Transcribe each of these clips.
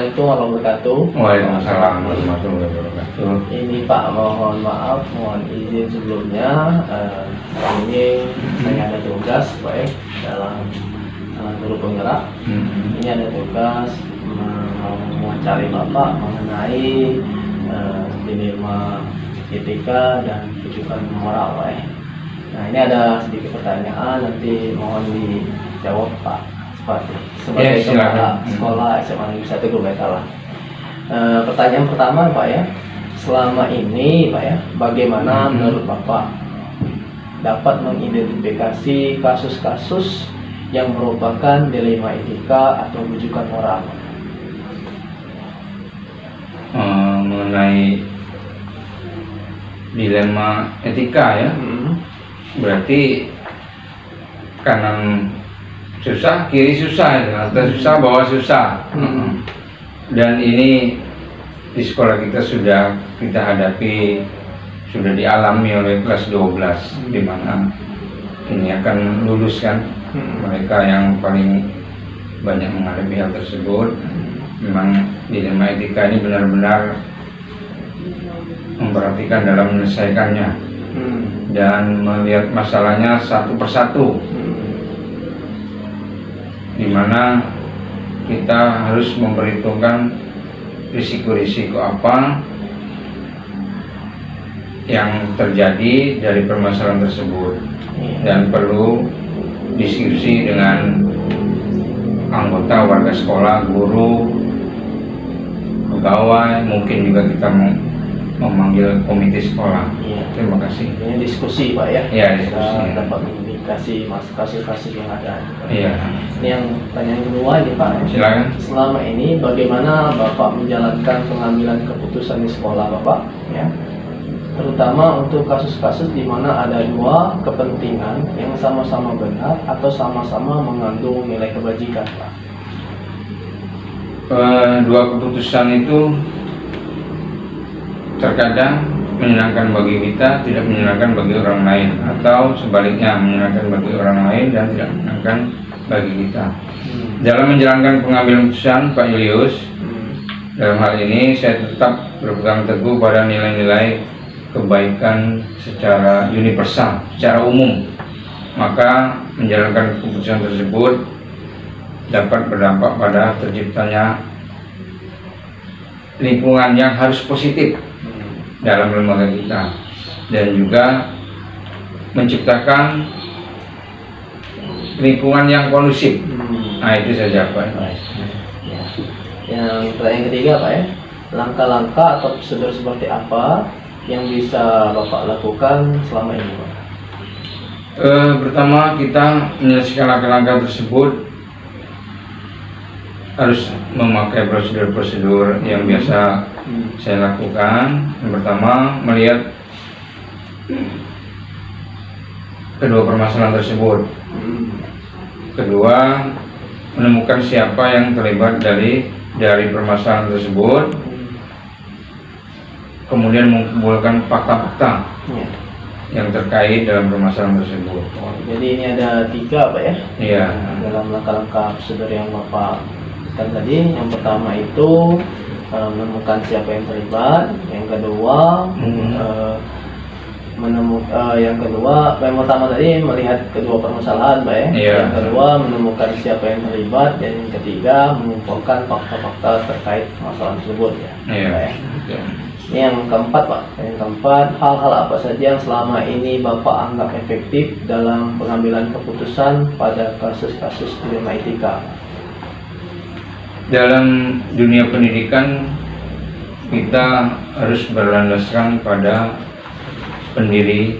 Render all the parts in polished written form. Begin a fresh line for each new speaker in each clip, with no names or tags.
Assalamualaikum warahmatullahi wabarakatuh.
Waalaikumsalam warahmatullahi wabarakatuh.
Ini Pak, mohon maaf, mohon izin sebelumnya. Ini saya ada tugas Pak dalam guru penggerak. Ini ada tugas mencari Bapak mengenai dilema etika dan rujukan moral Pak. Nah, ini ada sedikit pertanyaan, nanti mohon dijawab Pak. Sebagai kepala sekolah SMA Negeri 1 Gurubekala. Pertanyaan pertama Pak ya, selama ini Pak ya, bagaimana menurut Bapak dapat mengidentifikasi kasus-kasus yang merupakan dilema etika atau rujukan moral?
Mengenai dilema etika ya, berarti kanan susah, kiri susah, atas susah, bawah susah. Dan ini di sekolah kita sudah kita hadapi, sudah dialami oleh kelas 12, di mana ini akan lulus kan, mereka yang paling banyak menghadapi hal tersebut. Memang dilema etika ini benar-benar memperhatikan dalam menyelesaikannya dan melihat masalahnya satu persatu, di mana kita harus memperhitungkan risiko-risiko apa yang terjadi dari permasalahan tersebut, dan perlu diskusi dengan anggota warga sekolah, guru, pegawai, mungkin juga kita memanggil komite sekolah. Terima kasih.
Ini diskusi Pak ya?
Ya, diskusi.
Kita dapat mengindikasi kasus-kasus yang ada.
Iya.
Ini yang pertanyaan kedua ini Pak.
Silakan.
Selama ini bagaimana Bapak menjalankan pengambilan keputusan di sekolah Bapak ya? Terutama untuk kasus-kasus di mana ada dua kepentingan yang sama-sama benar atau sama-sama mengandung nilai kebajikan Pak.
Dua keputusan itu terkadang menyenangkan bagi kita, tidak menyenangkan bagi orang lain, atau sebaliknya menyenangkan bagi orang lain dan tidak menyenangkan bagi kita. Dalam menjalankan pengambilan keputusan Pak Julius, dalam hal ini saya tetap berpegang teguh pada nilai-nilai kebaikan secara universal, secara umum. Maka menjalankan keputusan tersebut dapat berdampak pada terciptanya lingkungan yang harus positif dalam lembaga kita, dan juga menciptakan lingkungan yang kondusif. Nah, itu saja Pak.
Yang pertanyaan ketiga Pak ya, langkah-langkah atau prosedur seperti apa yang bisa Bapak lakukan selama ini Pak?
Pertama, kita menyelesaikan langkah-langkah tersebut harus memakai prosedur-prosedur yang biasa saya lakukan. Yang pertama, melihat kedua permasalahan tersebut. Kedua, menemukan siapa yang terlibat dari permasalahan tersebut. Kemudian mengumpulkan fakta-fakta yang terkait dalam permasalahan tersebut.
Jadi ini ada 3 Pak ya?
Iya.
Dalam langkah-langkah prosedur yang Bapak kan tadi, yang pertama itu menemukan siapa yang terlibat, yang kedua yang pertama tadi melihat kedua permasalahan Pak ya, yang kedua menemukan siapa yang terlibat, dan yang ketiga mengumpulkan fakta-fakta terkait masalah tersebut ya. Ini yang keempat Pak, yang keempat, hal-hal apa saja yang selama ini Bapak anggap efektif dalam pengambilan keputusan pada kasus-kasus dilema etika?
Dalam dunia pendidikan, kita harus berlandaskan pada pendiri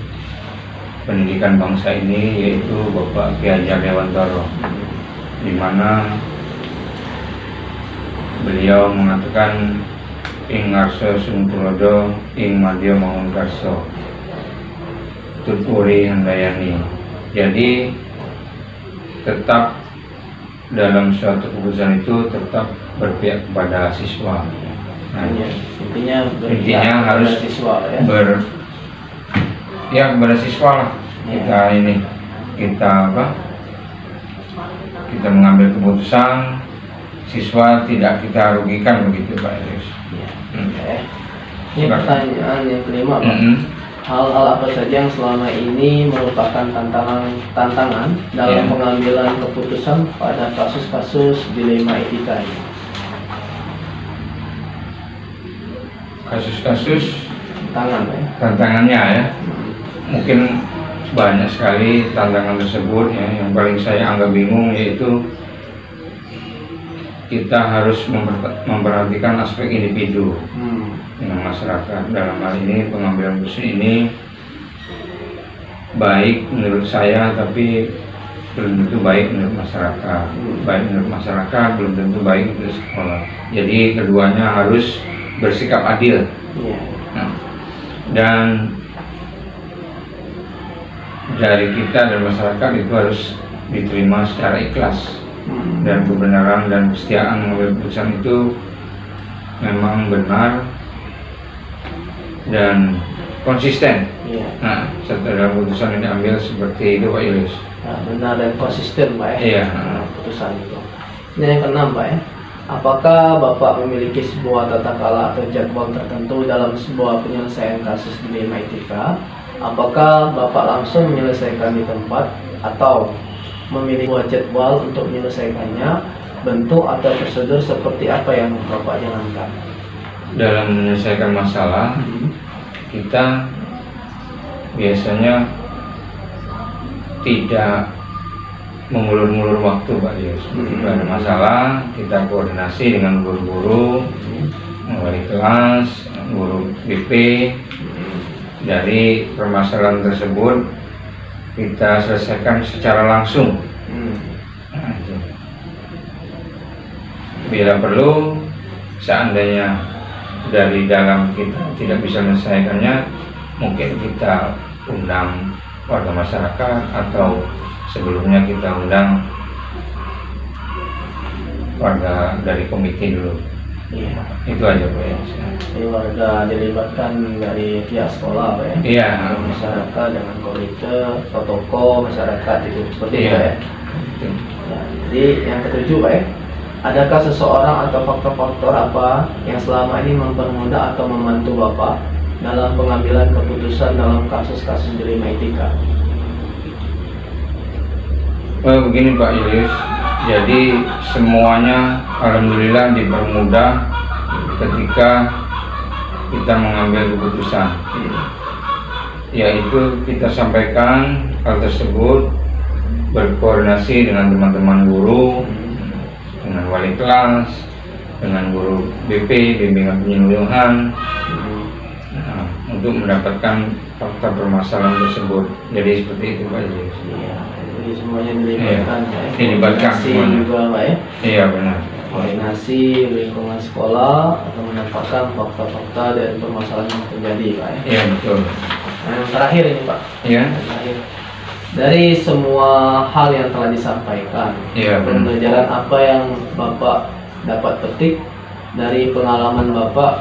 pendidikan bangsa ini, yaitu Bapak Ki Hajar Dewantara, di mana beliau mengatakan ing ngarsa sumtulodo ing madya mangun karso tuturi handayani. Jadi tetap dalam suatu keputusan itu tetap berpihak kepada siswa. Nah,
intinya
harus
siswa ya.
Kepada siswa lah. Kita mengambil keputusan siswa tidak kita rugikan begitu Pak Ilyas.
Ya. Ini pertanyaan yang kelima Pak. Hal-hal apa saja yang selama ini merupakan tantangan dalam pengambilan keputusan pada kasus-kasus dilema etika ini?
Kasus-kasus
tantangannya
ya, mungkin banyak sekali tantangan tersebut ya. Yang paling saya anggap bingung yaitu kita harus memperhatikan aspek individu dengan masyarakat. Dalam hal ini pengambilan keputusan ini baik menurut saya, tapi belum tentu baik menurut masyarakat. Baik menurut masyarakat belum tentu baik untuk sekolah. Jadi keduanya harus bersikap adil. Nah, dan dari kita dan masyarakat itu harus diterima secara ikhlas. Dan kebenaran dan kesetiaan mengambil keputusan itu memang benar dan konsisten. Nah, setelah keputusan yang diambil seperti itu Pak Ilyas.
Nah, benar dan konsisten Pak ya. Keputusan itu. Ini yang keenam Pak ya. Apakah Bapak memiliki sebuah tata cara atau jadwal tertentu dalam sebuah penyelesaian kasus dilema etika? Apakah Bapak langsung menyelesaikan di tempat atau memilih buat jadwal untuk menyelesaikannya? Bentuk atau prosedur seperti apa yang Bapak jalankan?
Dalam menyelesaikan masalah, kita biasanya tidak mengulur-ngulur waktu Pak Ilyas. Jika ada masalah, kita koordinasi dengan guru-guru, wali kelas, guru BP. Dari permasalahan tersebut kita selesaikan secara langsung. Nah, itu. Bila perlu, seandainya dari dalam kita tidak bisa menyelesaikannya, mungkin kita undang warga masyarakat atau sebelumnya kita undang warga dari komite dulu. Itu aja Pak ya.
Jadi warga dilibatkan dari pihak sekolah Pak ya? Masyarakat dengan komite, toko masyarakat itu seperti itu ya. Jadi yang ketujuh Pak ya, adakah seseorang atau faktor-faktor apa yang selama ini mempermudah atau membantu Bapak dalam pengambilan keputusan dalam kasus-kasus dilema etika?
Begini Pak Ilyas, jadi semuanya alhamdulillah dipermudah ketika kita mengambil keputusan, yaitu kita sampaikan hal tersebut berkoordinasi dengan teman-teman guru, dengan wali kelas, dengan guru BP, bimbingan penyuluhan, untuk mendapatkan fakta permasalahan tersebut. Jadi seperti itu Pak Ilyas.
Jadi semuanya dilibatkan
dilibatkan
juga Pak ya?
Iya benar.
Koordinasi lingkungan sekolah atau mendapatkan fakta-fakta dan permasalahan yang terjadi Pak ya?
Iya betul.
Nah, yang terakhir ini Pak.
Iya.
Dari semua hal yang telah disampaikan, pembelajaran apa yang Bapak dapat petik dari pengalaman Bapak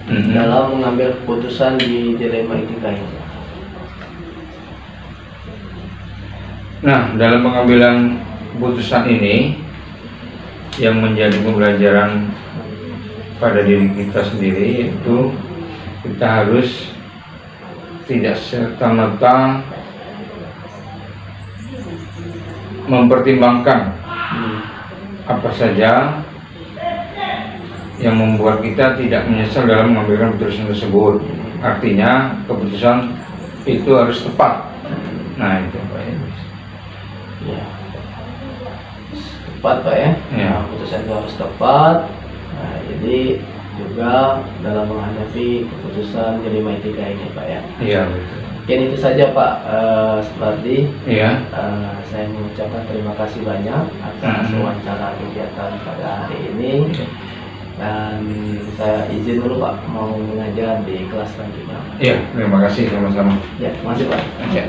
dalam mengambil keputusan di dilema etika ini?
Nah, dalam pengambilan keputusan ini yang menjadi pembelajaran pada diri kita sendiri, yaitu kita harus tidak serta-merta mempertimbangkan apa saja yang membuat kita tidak menyesal dalam mengambil keputusan tersebut. Artinya keputusan itu harus tepat. Nah itu Pak ya.
Tepat Pak ya. Nah, keputusan itu harus tepat. Nah, jadi juga dalam menghadapi keputusan dilema etika ini Pak ya.
Iya betul.
Mungkin itu saja Pak Supardi.
Iya.
Saya mengucapkan terima kasih banyak atas wawancara kegiatan pada hari ini. Dan saya izin dulu Pak mau mengajar di kelas selanjutnya.
Iya, terima kasih sama-sama.
Ya, terima kasih Pak.
Ya.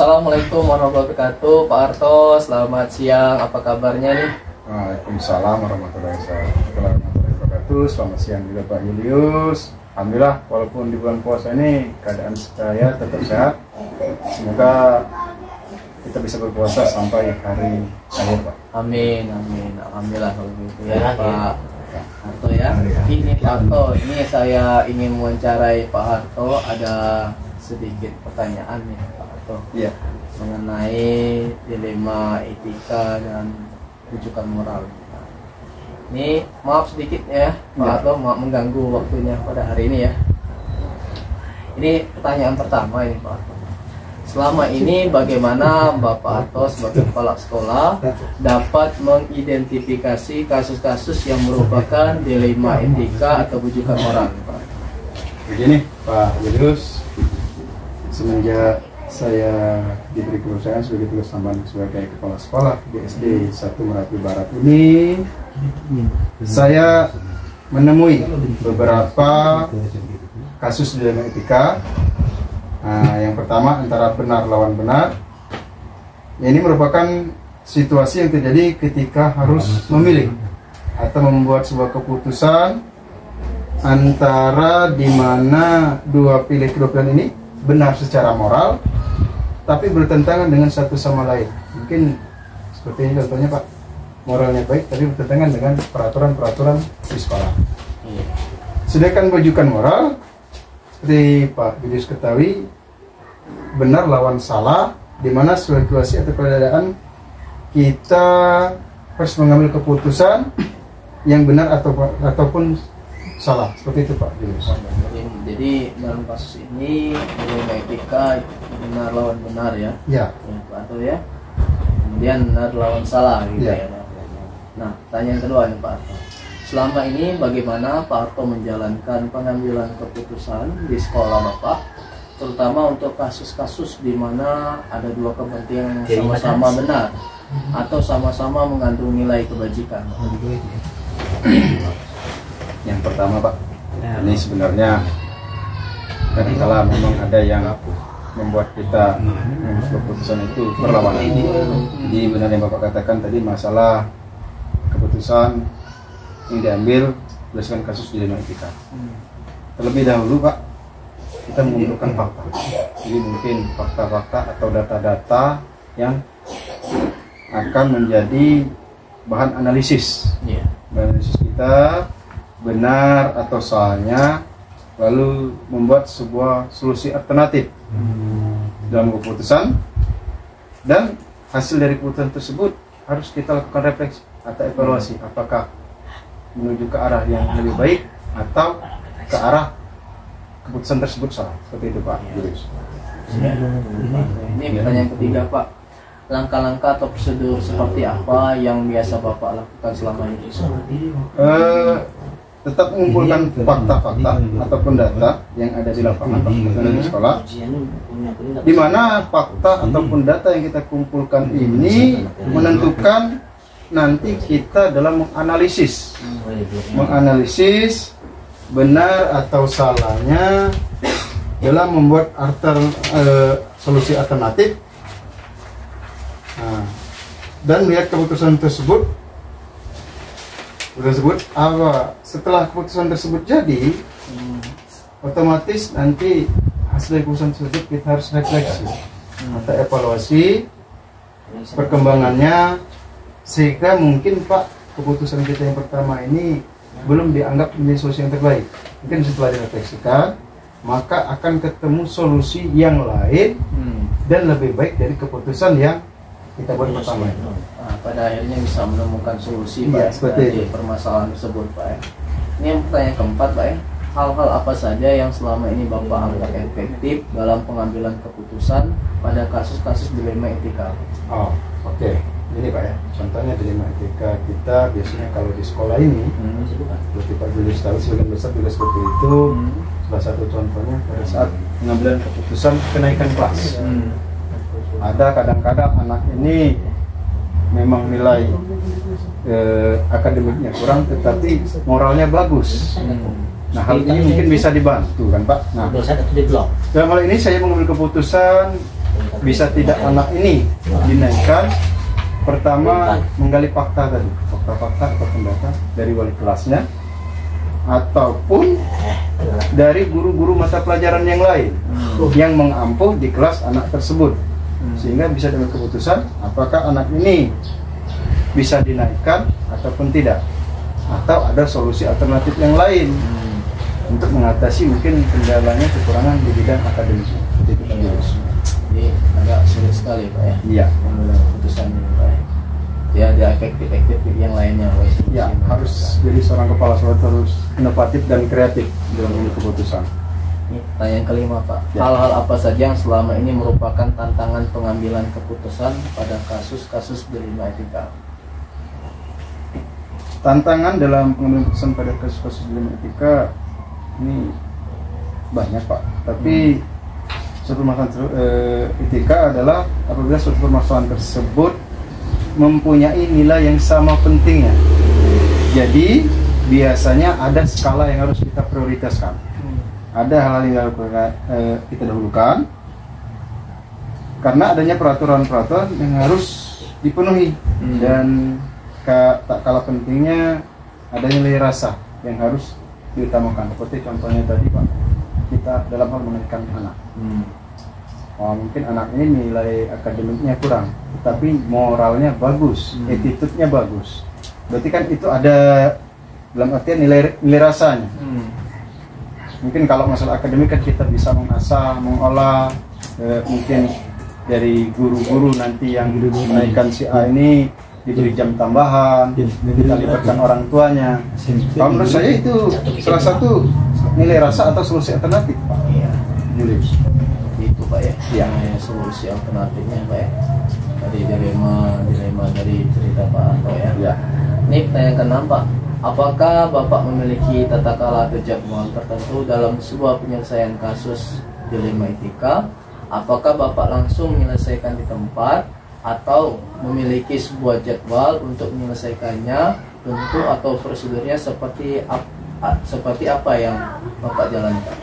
Assalamualaikum warahmatullahi wabarakatuh, Pak Harto. Selamat siang, apa kabarnya nih?
Waalaikumsalam warahmatullahi wabarakatuh. wabarakatuh. Selamat siang juga Pak Julius. Alhamdulillah, walaupun di bulan puasa ini keadaan saya tetap sehat. Semoga kita bisa berpuasa sampai hari akhir, Pak.
Amin, amin. Alhamdulillah kalau gitu ya, Pak Harto ya. Ini Pak Harto, ini saya ingin mewawancarai Pak Harto. Ada sedikit pertanyaan nih Pak Harto.
Iya.
Mengenai dilema etika dan rujukan moral. Ini maaf sedikit ya Pak Harto, maaf mengganggu waktunya pada hari ini ya. Ini pertanyaan pertama ini Pak Harto. Selama ini bagaimana Bapak Harto sebagai kepala sekolah dapat mengidentifikasi kasus-kasus yang merupakan dilema etika atau rujukan moral Pak?
Begini Pak Julius, semenjak saya diberi kepercayaan sebagai tugas tambahan sebagai kepala sekolah di SD 1 Merapi Barat ini, saya menemui beberapa kasus dilema etika. Yang pertama antara benar lawan benar. Ini merupakan situasi yang terjadi ketika harus memilih atau membuat sebuah keputusan antara di mana kedua pilihan ini benar secara moral tapi bertentangan dengan satu sama lain. Mungkin seperti ini contohnya Pak, moralnya baik tapi bertentangan dengan peraturan-peraturan di sekolah. Sedangkan rujukan moral seperti Pak Julius ketahui, benar lawan salah, di mana situasi atau keadaan kita harus mengambil keputusan yang benar ataupun salah, seperti itu Pak Julius.
Jadi dalam kasus ini dilema etika benar lawan benar ya.
Ya.
Atau ya. Kemudian benar lawan salah gitu ya. Nah, pertanyaan kedua nih Pak Harto. Selama ini bagaimana Pak Harto menjalankan pengambilan keputusan di sekolah Bapak, terutama untuk kasus-kasus di mana ada dua kepentingan yang sama-sama benar atau sama-sama mengandung nilai kebajikan?
Yang pertama Pak, ini sebenarnya kadang-kala memang ada yang membuat kita mengambil keputusan itu berlawanan. Jadi benar yang Bapak katakan tadi, masalah keputusan yang diambil berdasarkan kasus dilema etika. Terlebih dahulu Pak, kita mengumpulkan fakta. Jadi mungkin fakta-fakta atau data-data yang akan menjadi bahan analisis. Bahan analisis kita benar atau salahnya, lalu membuat sebuah solusi alternatif dalam keputusan, dan hasil dari keputusan tersebut harus kita lakukan refleksi atau evaluasi, apakah menuju ke arah yang lebih baik atau ke arah keputusan tersebut salah. Seperti itu Pak Julius.
Ini pertanyaan ketiga Pak, langkah-langkah atau prosedur seperti apa yang biasa Bapak lakukan selama ini?
Tetap mengumpulkan fakta-fakta ataupun data yang ada di lapangan di sekolah, di mana fakta ataupun data yang kita kumpulkan ini menentukan nanti kita dalam menganalisis benar atau salahnya dalam membuat solusi alternatif, dan melihat keputusan tersebut setelah keputusan tersebut jadi, otomatis nanti hasil keputusan tersebut kita harus refleksi atau evaluasi perkembangannya, sehingga mungkin Pak keputusan kita yang pertama ini belum dianggap menjadi solusi yang terbaik. Mungkin setelah direfleksikan, maka akan ketemu solusi yang lain dan lebih baik dari keputusan yang kita buat pertama.
Pada akhirnya bisa menemukan solusi Pak dari permasalahan tersebut Pak ya. Ini yang pertanyaan keempat Pak ya, hal-hal apa saja yang selama ini Bapak anggap efektif dalam pengambilan keputusan pada kasus-kasus dilema etika?
Oke. Ini Pak ya, contohnya dilema etika kita biasanya kalau di sekolah ini, seperti Pak Julius tahu sebagian besar juga seperti itu. Salah satu contohnya pada saat pengambilan keputusan kenaikan kelas. Ada kadang-kadang anak ini memang nilai akademiknya kurang, tetapi moralnya bagus. Nah, hal ini mungkin bisa dibantu kan Pak. Nah, dalam hal ini saya mengambil keputusan bisa tidak anak ini dinaikkan. Pertama, menggali fakta tadi, fakta-fakta atau data dari wali kelasnya. ataupun dari guru-guru mata pelajaran yang lain yang mengampu di kelas anak tersebut, sehingga bisa dengan keputusan apakah anak ini bisa dinaikkan ataupun tidak, atau ada solusi alternatif yang lain untuk mengatasi mungkin kendalanya kekurangan di bidang akademik. Seperti itu, Pak Yus.
Jadi agak sulit sekali Pak ya.
Iya.
Mengambil keputusan ini Pak ya. Ya, dia efektif yang lainnya Pak.
Ya, harus jadi seorang kepala sekolah terus inovatif dan kreatif dalam mengambil keputusan.
Ini pertanyaan kelima Pak.
Ya.
Hal-hal apa saja yang selama ini merupakan tantangan pengambilan keputusan pada kasus-kasus dilema etika?
Tantangan dalam pengambilan keputusan pada kasus-kasus dilema etika ini banyak Pak, tapi suatu permasalahan etika adalah apabila suatu permasalahan tersebut mempunyai nilai yang sama pentingnya. Jadi biasanya ada skala yang harus kita prioritaskan. Ada hal-hal yang harus kita dahulukan karena adanya peraturan-peraturan yang harus dipenuhi, dan tak kalah pentingnya adanya nilai rasa yang harus diutamakan. Seperti contohnya tadi Pak, kita dalam hal mengenalkan anak. Mungkin anak ini nilai akademiknya kurang, tapi moralnya bagus, attitude-nya bagus. Berarti kan itu ada dalam artian nilai rasanya. Mungkin kalau masalah akademik kan kita bisa mengasah, mengolah, mungkin dari guru-guru nanti yang menaikkan si A ini diberi jam tambahan, kita libatkan orang tuanya. Kalau menurut saya itu salah satu nilai rasa atau solusi alternatif Pak.
Iya.
Julius.
Itu Pak ya.
Iya.
Solusi alternatifnya Pak ya. Dari dilema dari cerita Pak Anto ya.
Ya.
Ini pertanyaan ke-6 Pak. Apakah Bapak memiliki tata cara atau jadwal tertentu dalam sebuah penyelesaian kasus dilema etika? Apakah Bapak langsung menyelesaikan di tempat atau memiliki sebuah jadwal untuk menyelesaikannya, bentuk atau prosedurnya seperti apa yang Bapak jalankan?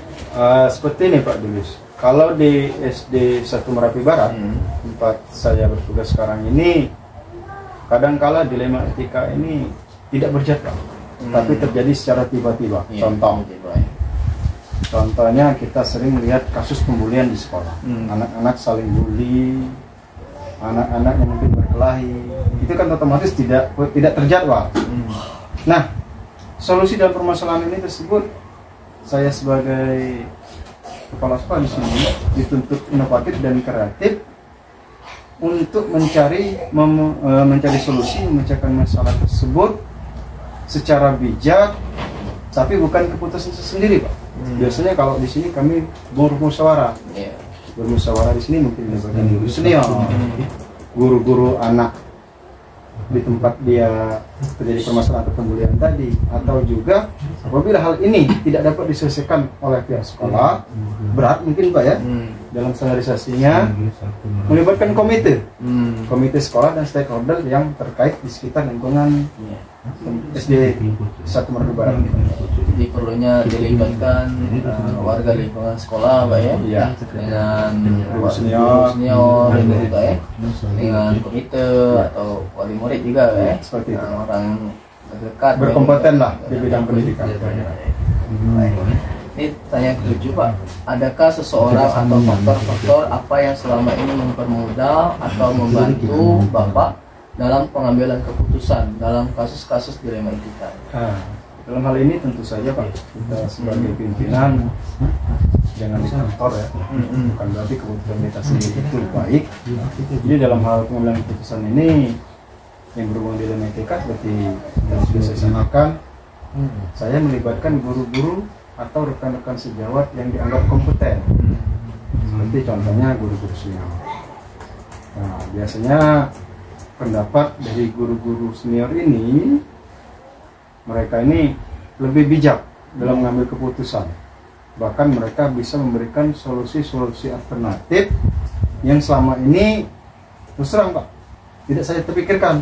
Seperti ini Pak Julius. Kalau di SD 1 Merapi Barat, tempat saya bertugas sekarang ini, kadangkala dilema etika ini tidak berjadwal, tapi terjadi secara tiba-tiba. Contohnya kita sering melihat kasus pembulian di sekolah. Anak-anak saling bully, anak-anak yang mungkin berkelahi, itu kan otomatis tidak terjadwal. Nah, solusi dalam permasalahan ini tersebut, saya sebagai kepala sekolah di sini dituntut inovatif dan kreatif untuk mencari solusi, memecahkan masalah tersebut secara bijak, tapi bukan keputusan sendiri Pak. Biasanya kalau di sini kami bermusyawarah. Bermusyawarah di sini mungkin melibatkan guru senior, guru-guru anak di tempat dia terjadi permasalahan atau pembulian tadi, atau juga apabila hal ini tidak dapat diselesaikan oleh pihak sekolah, berat mungkin Pak ya, dalam standarisasinya melibatkan komite sekolah dan stakeholder yang terkait di sekitar lingkungan SD 1 Merapi Barat.
Jadi perlunya dilibatkan warga lingkungan sekolah Pak ya, dengan
guru senior
gitu Pak ya, dengan komite atau wali murid juga Pak ya,
seperti itu.
Orang terdekat
berkompeten lah di bidang pendidikan.
Ini tanya ke-7 Pak, adakah seseorang atau faktor-faktor apa yang selama ini mempermudah atau membantu Bapak dalam pengambilan keputusan dalam kasus-kasus dilema etika?
Dalam hal ini tentu saja Pak, kita sebagai pimpinan jangan di kantor ya, bukan berarti keputusan kita sendiri itu baik. Jadi dalam hal pengambilan keputusan ini yang berhubungan dilema etika, seperti yang sudah saya sampaikan, saya melibatkan guru-guru atau rekan-rekan sejawat yang dianggap kompeten, seperti contohnya guru-guru senior. Nah, biasanya pendapat dari guru-guru senior ini, mereka ini lebih bijak dalam mengambil keputusan. Bahkan mereka bisa memberikan solusi-solusi alternatif yang selama ini terus terang Pak, tidak saya terpikirkan.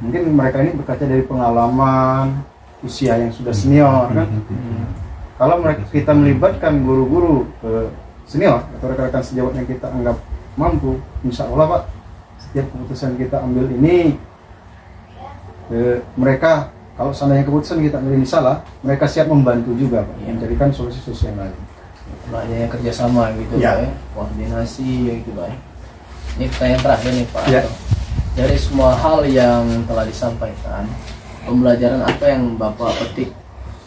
Mungkin mereka ini berkaca dari pengalaman, usia yang sudah senior kan. Kalau kita melibatkan guru-guru senior atau rekan-rekan sejawat yang kita anggap mampu, insya Allah Pak, setiap keputusan kita ambil ini mereka kalau seandainya keputusan kita ini salah, mereka siap membantu juga Pak, mencarikan solusi-solusi yang lain.
Banyak kerjasama gitu
Ya.
Pak ya, koordinasi gitu Pak ya. Ini pertanyaan terakhir nih Pak.
Ya.
Dari semua hal yang telah disampaikan, pembelajaran apa yang Bapak petik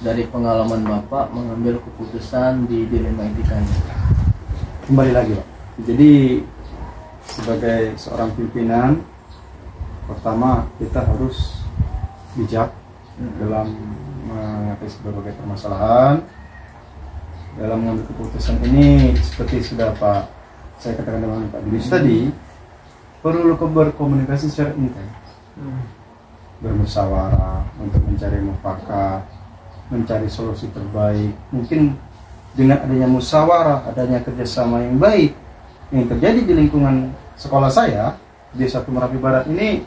dari pengalaman Bapak mengambil keputusan di dilema etika ini?
Kembali lagi Pak, jadi sebagai seorang pimpinan, pertama kita harus bijak dalam mengatasi berbagai permasalahan. Dalam mengambil keputusan ini, seperti sudah saya katakan dengan Pak Dilis tadi, perlu berkomunikasi secara intens, bermusyawarah untuk mencari mufakat, mencari solusi terbaik. Mungkin dengan adanya musyawarah, adanya kerjasama yang baik yang terjadi di lingkungan sekolah saya di Satu Merapi Barat ini,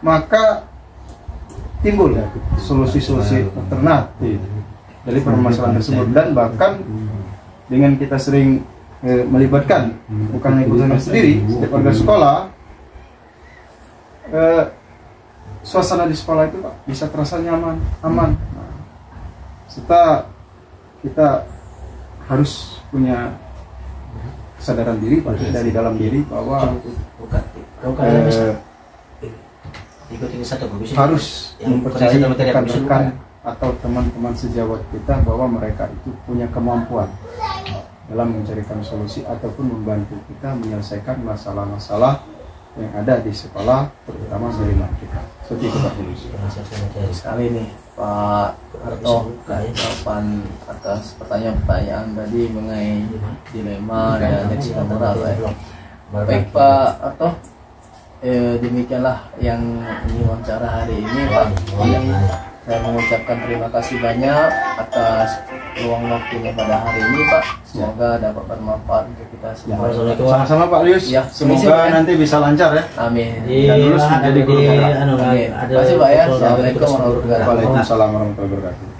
maka timbul solusi-solusi alternatif dari permasalahan tersebut. Dan bahkan dengan kita sering melibatkan bukan hanya keputusan sendiri, setiap warga sekolah, suasana di sekolah itu Pak bisa terasa nyaman, aman. Nah, serta kita harus punya kesadaran diri Pak, dari dalam diri bahwa harus mempercayai rekan-rekan atau teman-teman sejawat kita bahwa mereka itu punya kemampuan dalam mencarikan solusi ataupun membantu kita menyelesaikan masalah-masalah yang ada di sekolah, terutama dari kita. Seperti itu Pak Dilis.
Sekali nih Pak Harto, jawaban atas pertanyaan-pertanyaan tadi mengenai dilema dan etika moral ya. Baik Pak Harto, demikianlah yang ini wawancara hari ini Pak. Saya mengucapkan terima kasih banyak atas ruang waktunya pada hari ini Pak. Semoga dapat bermanfaat untuk kita semua.
Sama-sama Pak Lius.
Ya,
semoga nanti bisa lancar ya.
Amin.
Dan lulus menjadi guru penggerak.
Terima kasih Pak ya. Assalamualaikum warahmatullahi wabarakatuh.
Waalaikumsalam warahmatullahi wabarakatuh.